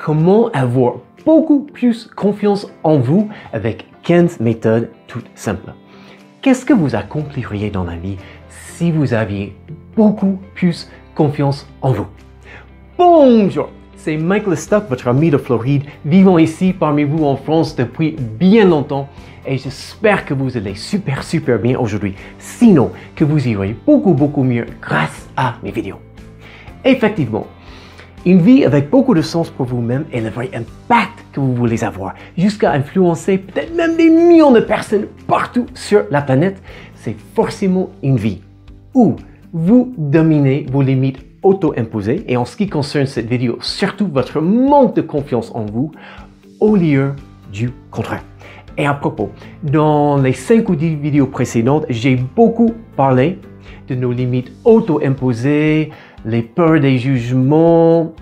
comment avoir beaucoup plus confiance en vous avec 15 méthodes toutes simples. Qu'est-ce que vous accompliriez dans la vie si vous aviez beaucoup plus confiance en vous? Bonjour, c'est Michael Stock, votre ami de Floride, vivant ici parmi vous en France depuis bien longtemps et j'espère que vous allez super bien aujourd'hui, sinon que vous irez beaucoup mieux grâce à mes vidéos. Effectivement, une vie avec beaucoup de sens pour vous-même et le vrai impact que vous voulez avoir, jusqu'à influencer peut-être même des millions de personnes partout sur la planète, c'est forcément une vie où vous dominez vos limites auto-imposées et en ce qui concerne cette vidéo, surtout votre manque de confiance en vous au lieu du contraire. Et à propos, dans les 5 ou 10 vidéos précédentes, j'ai beaucoup parlé de nos limites auto-imposées, les peurs des jugements,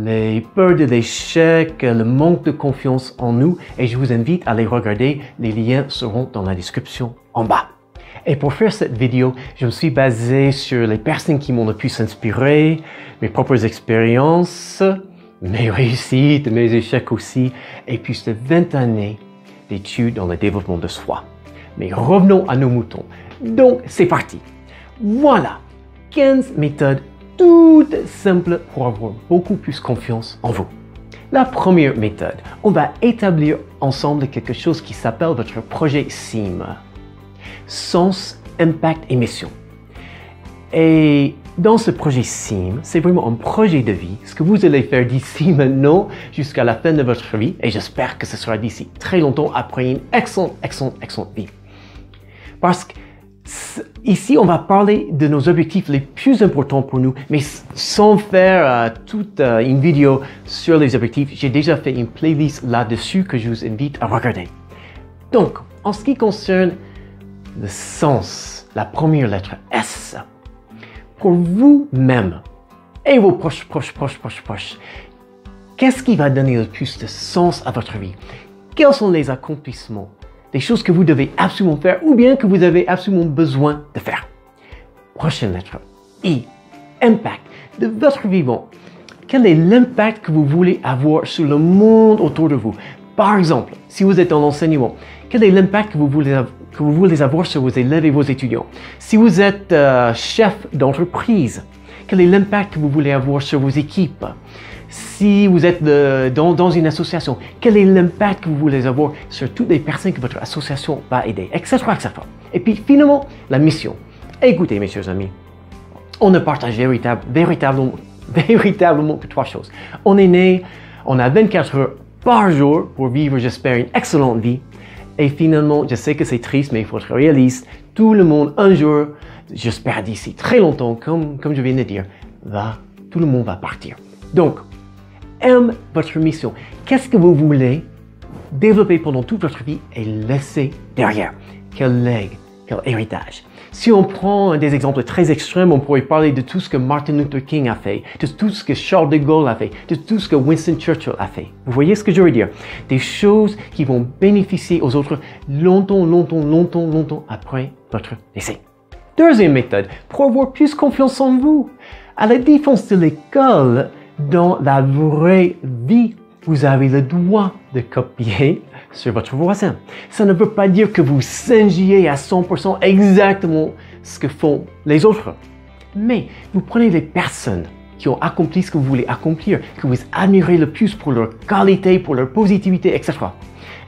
les peurs de l'échec, le manque de confiance en nous et je vous invite à les regarder, les liens seront dans la description en bas. Et pour faire cette vidéo, je me suis basé sur les personnes qui m'ont le plus inspiré, mes propres expériences, mes réussites, mes échecs aussi, et plus de 20 années d'études dans le développement de soi. Mais revenons à nos moutons. Donc, c'est parti. Voilà 15 méthodes toutes simples pour avoir beaucoup plus confiance en vous. La première méthode, on va établir ensemble quelque chose qui s'appelle votre projet SIM. Sens, impact et mission. Et dans ce projet SIM, c'est vraiment un projet de vie, ce que vous allez faire d'ici maintenant jusqu'à la fin de votre vie, et j'espère que ce sera d'ici très longtemps après une excellente vie. Parce que ici, on va parler de nos objectifs les plus importants pour nous, mais sans faire toute une vidéo sur les objectifs, j'ai déjà fait une playlist là-dessus que je vous invite à regarder. Donc, en ce qui concerne le sens, la première lettre S, pour vous-même et vos proches, qu'est-ce qui va donner le plus de sens à votre vie? Quels sont les accomplissements? Des choses que vous devez absolument faire ou bien que vous avez absolument besoin de faire. Prochaine lettre, I, impact de votre vivant. Quel est l'impact que vous voulez avoir sur le monde autour de vous? Par exemple, si vous êtes en enseignement, quel est l'impact que vous voulez avoir sur vos élèves et vos étudiants? Si vous êtes chef d'entreprise, quel est l'impact que vous voulez avoir sur vos équipes? Si vous êtes dans une association, quel est l'impact que vous voulez avoir sur toutes les personnes que votre association va aider, etc. Et puis finalement, la mission. Écoutez, mes chers amis, on ne partage véritablement que 3 choses. On est né, on a 24 heures par jour pour vivre, j'espère, une excellente vie. Et finalement, je sais que c'est triste, mais il faut être réaliste. Tout le monde, un jour, j'espère d'ici très longtemps, comme je viens de dire, tout le monde va partir. Donc, aime votre mission. Qu'est-ce que vous voulez développer pendant toute votre vie et laisser derrière? Quel legs, quel héritage? Si on prend des exemples très extrêmes, on pourrait parler de tout ce que Martin Luther King a fait, de tout ce que Charles de Gaulle a fait, de tout ce que Winston Churchill a fait. Vous voyez ce que je veux dire? Des choses qui vont bénéficier aux autres longtemps après votre décès. Deuxième méthode, pour avoir plus confiance en vous. À la différence de l'école, dans la vraie vie, vous avez le droit de copier sur votre voisin. Ça ne veut pas dire que vous singiez à 100% exactement ce que font les autres. Mais vous prenez les personnes qui ont accompli ce que vous voulez accomplir, que vous admirez le plus pour leur qualité, pour leur positivité, etc.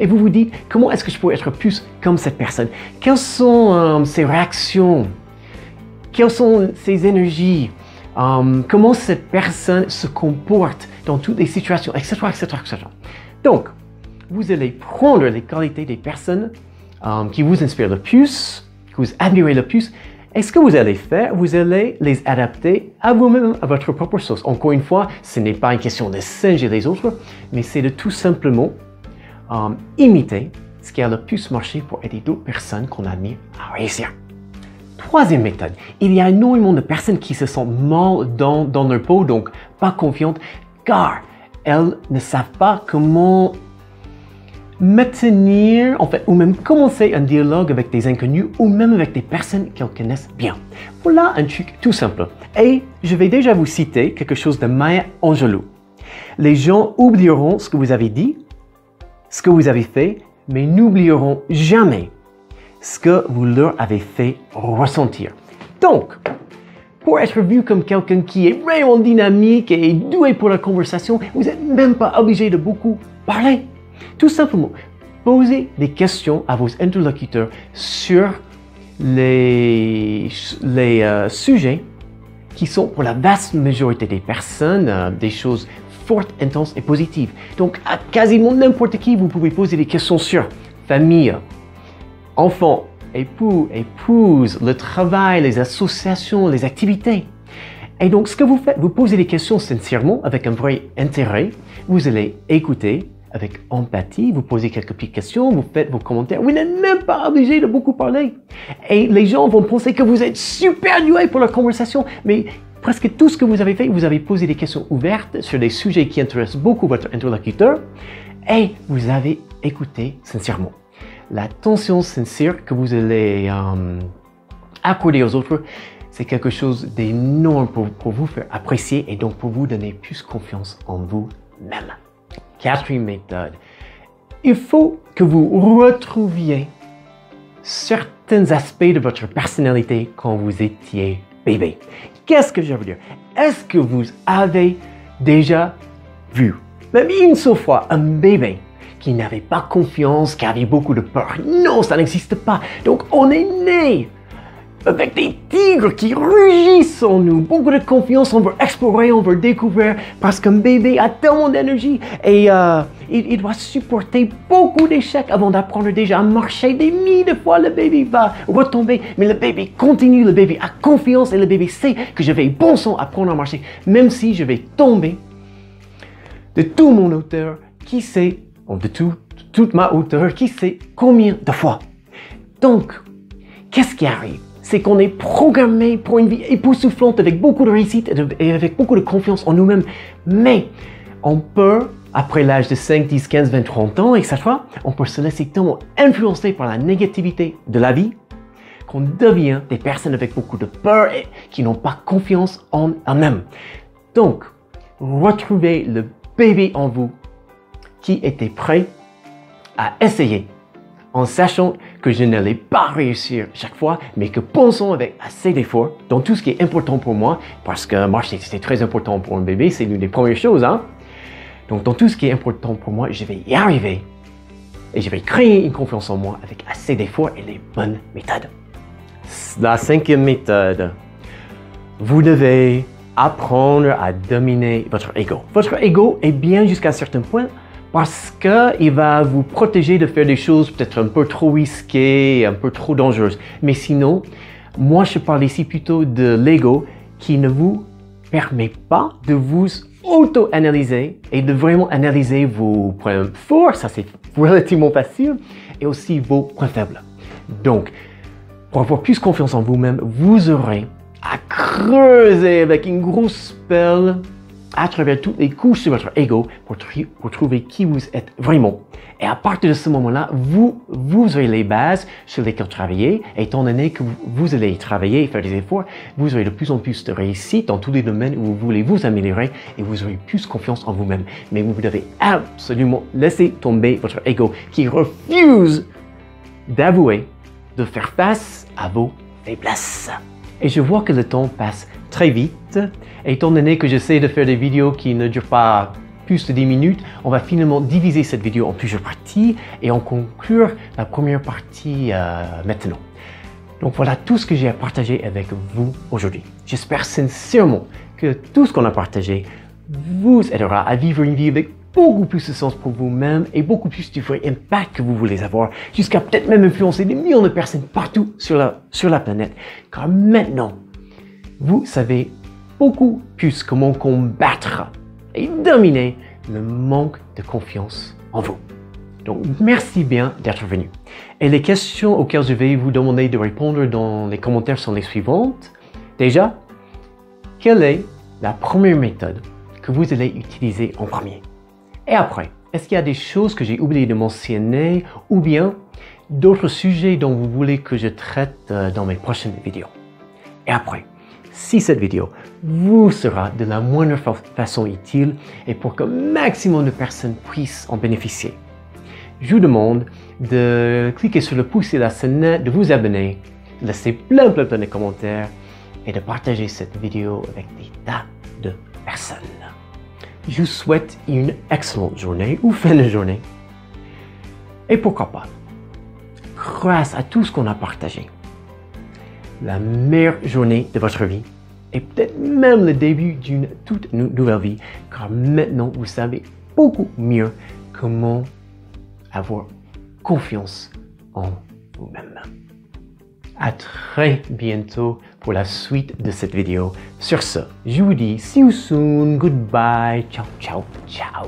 Et vous vous dites, comment est-ce que je pourrais être plus comme cette personne? Quelles sont ses réactions? Quelles sont ses énergies? Comment cette personne se comporte dans toutes les situations, etc. Donc, vous allez prendre les qualités des personnes qui vous inspirent le plus, que vous admirez le plus, et ce que vous allez faire, vous allez les adapter à vous-même, à votre propre sauce. Encore une fois, ce n'est pas une question de singer les autres, mais c'est de tout simplement imiter ce qui a le plus marché pour aider d'autres personnes qu'on admire à réussir. Troisième méthode, il y a énormément de personnes qui se sentent mal dans leur peau, donc pas confiantes, car elles ne savent pas comment maintenir, ou même commencer un dialogue avec des inconnus ou même avec des personnes qu'elles connaissent bien. Voilà un truc tout simple. Et je vais déjà vous citer quelque chose de Maya Angelou. Les gens oublieront ce que vous avez dit, ce que vous avez fait, mais n'oublieront jamais ce que vous leur avez fait ressentir. Donc, pour être vu comme quelqu'un qui est vraiment dynamique et doué pour la conversation, vous n'êtes même pas obligé de beaucoup parler. Tout simplement, posez des questions à vos interlocuteurs sur les sujets qui sont pour la vaste majorité des personnes des choses fortes, intenses et positives. Donc, à quasiment n'importe qui, vous pouvez poser des questions sur famille, enfants, époux, épouse, le travail, les associations, les activités. Et donc, ce que vous faites, vous posez des questions sincèrement, avec un vrai intérêt. Vous allez écouter avec empathie, vous posez quelques petites questions, vous faites vos commentaires. Vous n'êtes même pas obligé de beaucoup parler. Et les gens vont penser que vous êtes super doué pour la conversation, mais presque tout ce que vous avez fait, vous avez posé des questions ouvertes sur des sujets qui intéressent beaucoup votre interlocuteur et vous avez écouté sincèrement. L'attention sincère que vous allez accorder aux autres, c'est quelque chose d'énorme pour vous faire apprécier et donc pour vous donner plus confiance en vous-même. Quatrième méthode. Il faut que vous retrouviez certains aspects de votre personnalité quand vous étiez bébé. Qu'est-ce que je veux dire? Est-ce que vous avez déjà vu, même une seule fois, un bébé qui n'avait pas confiance, qui avait beaucoup de peur? Non, ça n'existe pas. Donc, on est né avec des tigres qui rugissent en nous. Beaucoup de confiance, on veut explorer, on veut découvrir, parce qu'un bébé a tellement d'énergie et il doit supporter beaucoup d'échecs avant d'apprendre déjà à marcher. Des milliers de fois, le bébé va retomber, mais le bébé continue, le bébé a confiance et le bébé sait que je vais bon sang apprendre à marcher, même si je vais tomber de tout mon hauteur, qui sait, de toute ma hauteur, qui sait combien de fois. Donc, qu'est-ce qui arrive? C'est qu'on est programmé pour une vie époustouflante avec beaucoup de réussite et avec beaucoup de confiance en nous-mêmes. Mais on peut, après l'âge de 5, 10, 15, 20, 30 ans, etc., on peut se laisser tellement influencer par la négativité de la vie qu'on devient des personnes avec beaucoup de peur et qui n'ont pas confiance en eux-mêmes. Donc, retrouvez le bébé en vous qui était prêt à essayer, en sachant que je n'allais pas réussir chaque fois, mais que pensons avec assez d'efforts dans tout ce qui est important pour moi, parce que marcher, c'est très important pour un bébé, c'est l'une des premières choses, hein. Donc, dans tout ce qui est important pour moi, je vais y arriver et je vais créer une confiance en moi avec assez d'efforts et les bonnes méthodes. La cinquième méthode, vous devez apprendre à dominer votre ego. Votre ego est bien jusqu'à un certain point, parce qu'il va vous protéger de faire des choses peut-être un peu trop risquées, un peu trop dangereuses. Mais sinon, moi je parle ici plutôt de l'ego qui ne vous permet pas de vous auto-analyser et de vraiment analyser vos points forts, ça c'est relativement facile, et aussi vos points faibles. Donc, pour avoir plus confiance en vous-même, vous aurez à creuser avec une grosse pelle à travers toutes les couches de votre ego pour trouver qui vous êtes vraiment. Et à partir de ce moment-là, vous aurez les bases sur lesquelles travailler. Et étant donné que vous allez travailler et faire des efforts, vous aurez de plus en plus de réussite dans tous les domaines où vous voulez vous améliorer et vous aurez plus confiance en vous-même. Mais vous devez absolument laisser tomber votre ego qui refuse d'avouer, de faire face à vos faiblesses. Et je vois que le temps passe très vite. Et étant donné que j'essaie de faire des vidéos qui ne durent pas plus de 10 minutes, on va finalement diviser cette vidéo en plusieurs parties et en conclure la première partie maintenant. Donc voilà tout ce que j'ai à partager avec vous aujourd'hui. J'espère sincèrement que tout ce qu'on a partagé vous aidera à vivre une vie avec beaucoup plus de sens pour vous-même et beaucoup plus du vrai impact que vous voulez avoir, jusqu'à peut-être même influencer des millions de personnes partout sur la planète. Car maintenant, vous savez beaucoup plus comment combattre et dominer le manque de confiance en vous. Donc, merci bien d'être venu. Et les questions auxquelles je vais vous demander de répondre dans les commentaires sont les suivantes. Déjà, quelle est la première méthode que vous allez utiliser en premier? Et après, est-ce qu'il y a des choses que j'ai oublié de mentionner ou bien d'autres sujets dont vous voulez que je traite dans mes prochaines vidéos? Et après, si cette vidéo vous sera de la moindre façon utile et pour qu'un maximum de personnes puissent en bénéficier. Je vous demande de cliquer sur le pouce et la sonnette, de vous abonner, de laisser plein de commentaires et de partager cette vidéo avec des tas de personnes. Je vous souhaite une excellente journée ou fin de journée. Et pourquoi pas, grâce à tout ce qu'on a partagé, la meilleure journée de votre vie et peut-être même le début d'une toute nouvelle vie, car maintenant vous savez beaucoup mieux comment avoir confiance en vous-même. À très bientôt pour la suite de cette vidéo. Sur ce, je vous dis see you soon, goodbye, ciao, ciao, ciao.